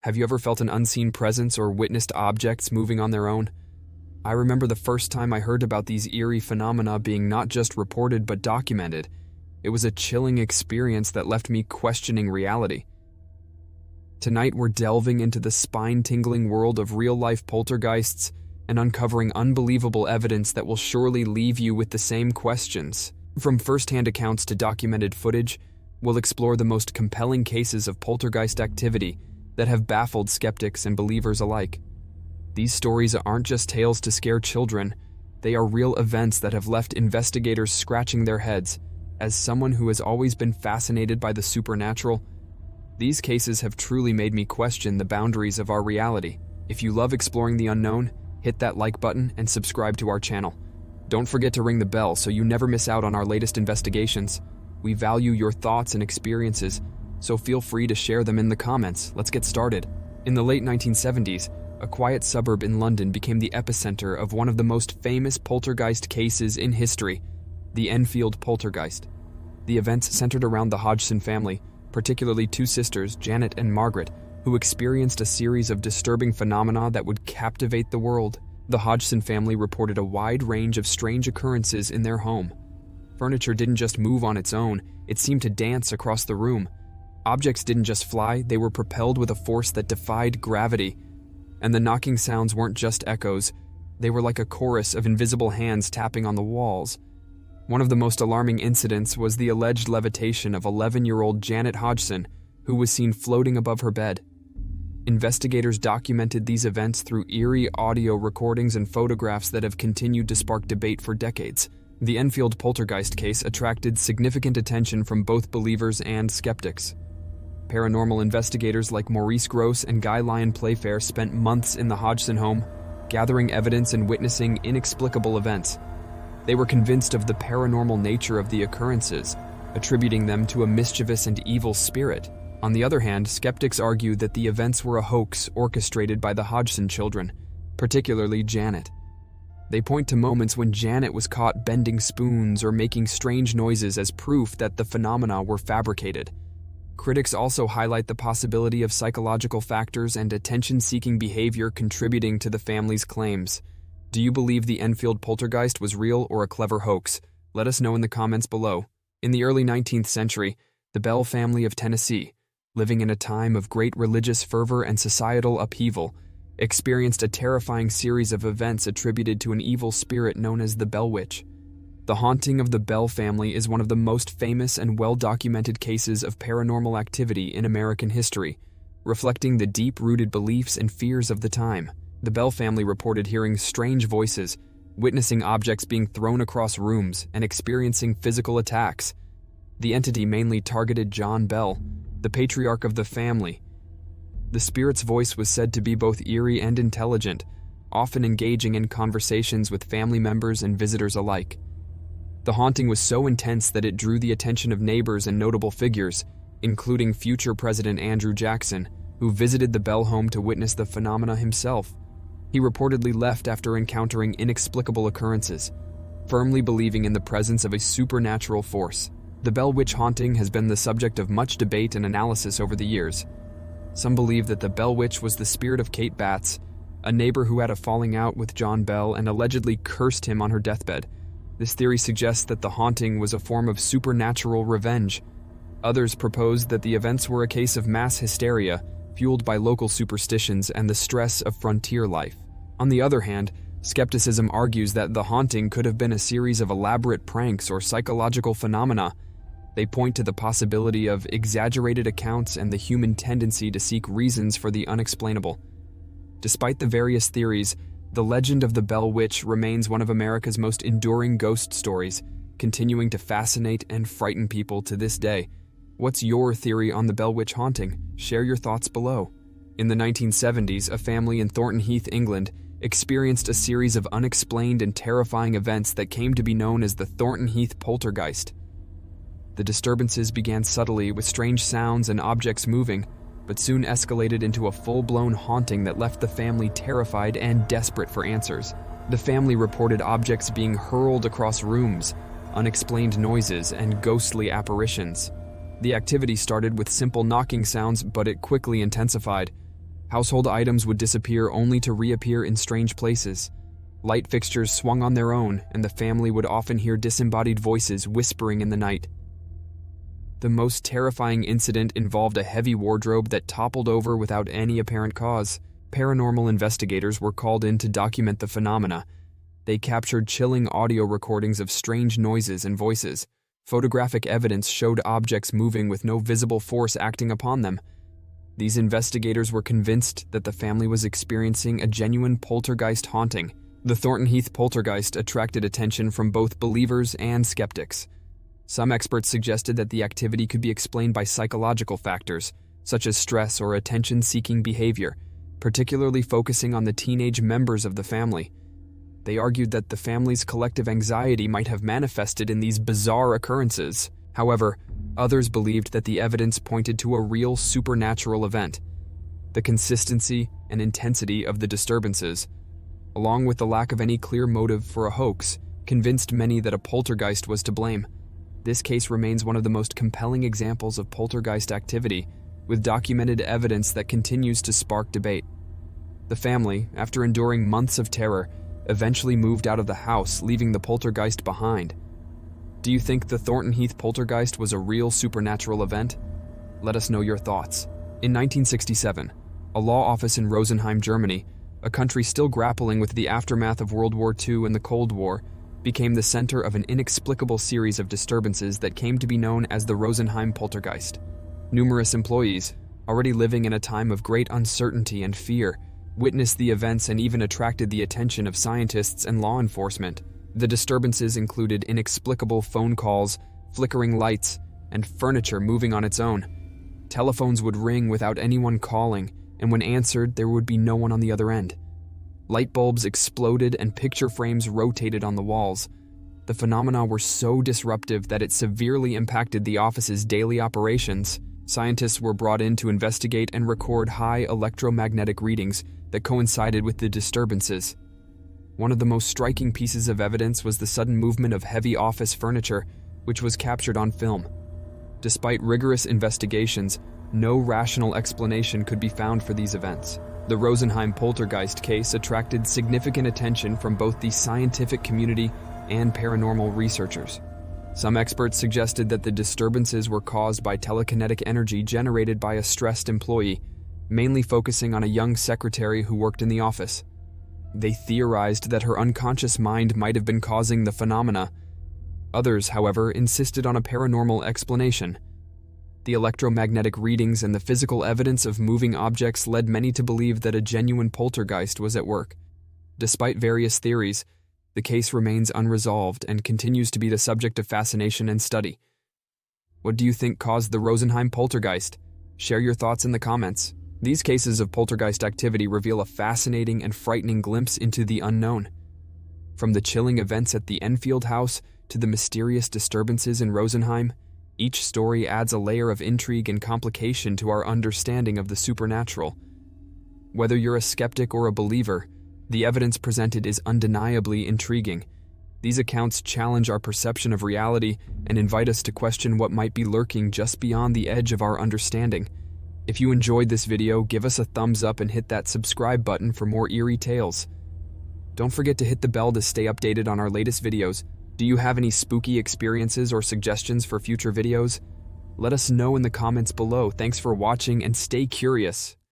Have you ever felt an unseen presence or witnessed objects moving on their own? I remember the first time I heard about these eerie phenomena being not just reported but documented. It was a chilling experience that left me questioning reality. Tonight we're delving into the spine-tingling world of real-life poltergeists and uncovering unbelievable evidence that will surely leave you with the same questions. From first-hand accounts to documented footage, we'll explore the most compelling cases of poltergeist activity that have baffled skeptics and believers alike. These stories aren't just tales to scare children, they are real events that have left investigators scratching their heads. As someone who has always been fascinated by the supernatural, these cases have truly made me question the boundaries of our reality. If you love exploring the unknown, hit that like button and subscribe to our channel. Don't forget to ring the bell so you never miss out on our latest investigations. We value your thoughts and experiences, so feel free to share them in the comments. Let's get started. In the late 1970s, a quiet suburb in London became the epicenter of one of the most famous poltergeist cases in history, the Enfield Poltergeist. The events centered around the Hodson family, particularly two sisters, Janet and Margaret, who experienced a series of disturbing phenomena that would captivate the world. The Hodson family reported a wide range of strange occurrences in their home. Furniture didn't just move on its own, it seemed to dance across the room. Objects didn't just fly, they were propelled with a force that defied gravity. And the knocking sounds weren't just echoes, they were like a chorus of invisible hands tapping on the walls. One of the most alarming incidents was the alleged levitation of 11-year-old Janet Hodson, who was seen floating above her bed. Investigators documented these events through eerie audio recordings and photographs that have continued to spark debate for decades. The Enfield Poltergeist case attracted significant attention from both believers and skeptics. Paranormal investigators like Maurice Grosse and Guy Lyon Playfair spent months in the Hodson home, gathering evidence and witnessing inexplicable events. They were convinced of the paranormal nature of the occurrences, attributing them to a mischievous and evil spirit. On the other hand, skeptics argue that the events were a hoax orchestrated by the Hodson children, particularly Janet. They point to moments when Janet was caught bending spoons or making strange noises as proof that the phenomena were fabricated. Critics also highlight the possibility of psychological factors and attention-seeking behavior contributing to the family's claims. Do you believe the Enfield Poltergeist was real or a clever hoax? Let us know in the comments below. In the early 19th century, the Bell family of Tennessee, living in a time of great religious fervor and societal upheaval, experienced a terrifying series of events attributed to an evil spirit known as the Bell Witch. The haunting of the Bell family is one of the most famous and well-documented cases of paranormal activity in American history, reflecting the deep-rooted beliefs and fears of the time. The Bell family reported hearing strange voices, witnessing objects being thrown across rooms, and experiencing physical attacks. The entity mainly targeted John Bell, the patriarch of the family. The spirit's voice was said to be both eerie and intelligent, often engaging in conversations with family members and visitors alike. The haunting was so intense that it drew the attention of neighbors and notable figures, including future President Andrew Jackson, who visited the Bell home to witness the phenomena himself. He reportedly left after encountering inexplicable occurrences, firmly believing in the presence of a supernatural force. The Bell Witch haunting has been the subject of much debate and analysis over the years. Some believe that the Bell Witch was the spirit of Kate Batts, a neighbor who had a falling out with John Bell and allegedly cursed him on her deathbed. This theory suggests that the haunting was a form of supernatural revenge. Others propose that the events were a case of mass hysteria, fueled by local superstitions and the stress of frontier life. On the other hand, skepticism argues that the haunting could have been a series of elaborate pranks or psychological phenomena. They point to the possibility of exaggerated accounts and the human tendency to seek reasons for the unexplainable. Despite the various theories, the legend of the Bell Witch remains one of America's most enduring ghost stories, continuing to fascinate and frighten people to this day. What's your theory on the Bell Witch haunting? Share your thoughts below. In the 1970s, a family in Thornton Heath, England, experienced a series of unexplained and terrifying events that came to be known as the Thornton Heath Poltergeist. The disturbances began subtly with strange sounds and objects moving, but soon escalated into a full-blown haunting that left the family terrified and desperate for answers. The family reported objects being hurled across rooms, unexplained noises, and ghostly apparitions. The activity started with simple knocking sounds, but it quickly intensified. Household items would disappear only to reappear in strange places. Light fixtures swung on their own, and the family would often hear disembodied voices whispering in the night. The most terrifying incident involved a heavy wardrobe that toppled over without any apparent cause. Paranormal investigators were called in to document the phenomena. They captured chilling audio recordings of strange noises and voices. Photographic evidence showed objects moving with no visible force acting upon them. These investigators were convinced that the family was experiencing a genuine poltergeist haunting. The Thornton Heath poltergeist attracted attention from both believers and skeptics. Some experts suggested that the activity could be explained by psychological factors, such as stress or attention-seeking behavior, particularly focusing on the teenage members of the family. They argued that the family's collective anxiety might have manifested in these bizarre occurrences. However, others believed that the evidence pointed to a real supernatural event. The consistency and intensity of the disturbances, along with the lack of any clear motive for a hoax, convinced many that a poltergeist was to blame. This case remains one of the most compelling examples of poltergeist activity, with documented evidence that continues to spark debate. The family, after enduring months of terror, eventually moved out of the house, leaving the poltergeist behind. Do you think the Thornton Heath poltergeist was a real supernatural event? Let us know your thoughts. In 1967, a law office in Rosenheim, Germany, a country still grappling with the aftermath of World War II and the Cold War, became the center of an inexplicable series of disturbances that came to be known as the Rosenheim Poltergeist. Numerous employees, already living in a time of great uncertainty and fear, witnessed the events and even attracted the attention of scientists and law enforcement. The disturbances included inexplicable phone calls, flickering lights, and furniture moving on its own. Telephones would ring without anyone calling, and when answered, there would be no one on the other end. Light bulbs exploded and picture frames rotated on the walls. The phenomena were so disruptive that it severely impacted the office's daily operations. Scientists were brought in to investigate and record high electromagnetic readings that coincided with the disturbances. One of the most striking pieces of evidence was the sudden movement of heavy office furniture, which was captured on film. Despite rigorous investigations, no rational explanation could be found for these events. The Rosenheim poltergeist case attracted significant attention from both the scientific community and paranormal researchers. Some experts suggested that the disturbances were caused by telekinetic energy generated by a stressed employee, mainly focusing on a young secretary who worked in the office. They theorized that her unconscious mind might have been causing the phenomena. Others, however, insisted on a paranormal explanation. The electromagnetic readings and the physical evidence of moving objects led many to believe that a genuine poltergeist was at work. Despite various theories, the case remains unresolved and continues to be the subject of fascination and study. What do you think caused the Rosenheim poltergeist? Share your thoughts in the comments. These cases of poltergeist activity reveal a fascinating and frightening glimpse into the unknown. From the chilling events at the Enfield house to the mysterious disturbances in Rosenheim, each story adds a layer of intrigue and complication to our understanding of the supernatural. Whether you're a skeptic or a believer, the evidence presented is undeniably intriguing. These accounts challenge our perception of reality and invite us to question what might be lurking just beyond the edge of our understanding. If you enjoyed this video, give us a thumbs up and hit that subscribe button for more eerie tales. Don't forget to hit the bell to stay updated on our latest videos. Do you have any spooky experiences or suggestions for future videos? Let us know in the comments below. Thanks for watching and stay curious.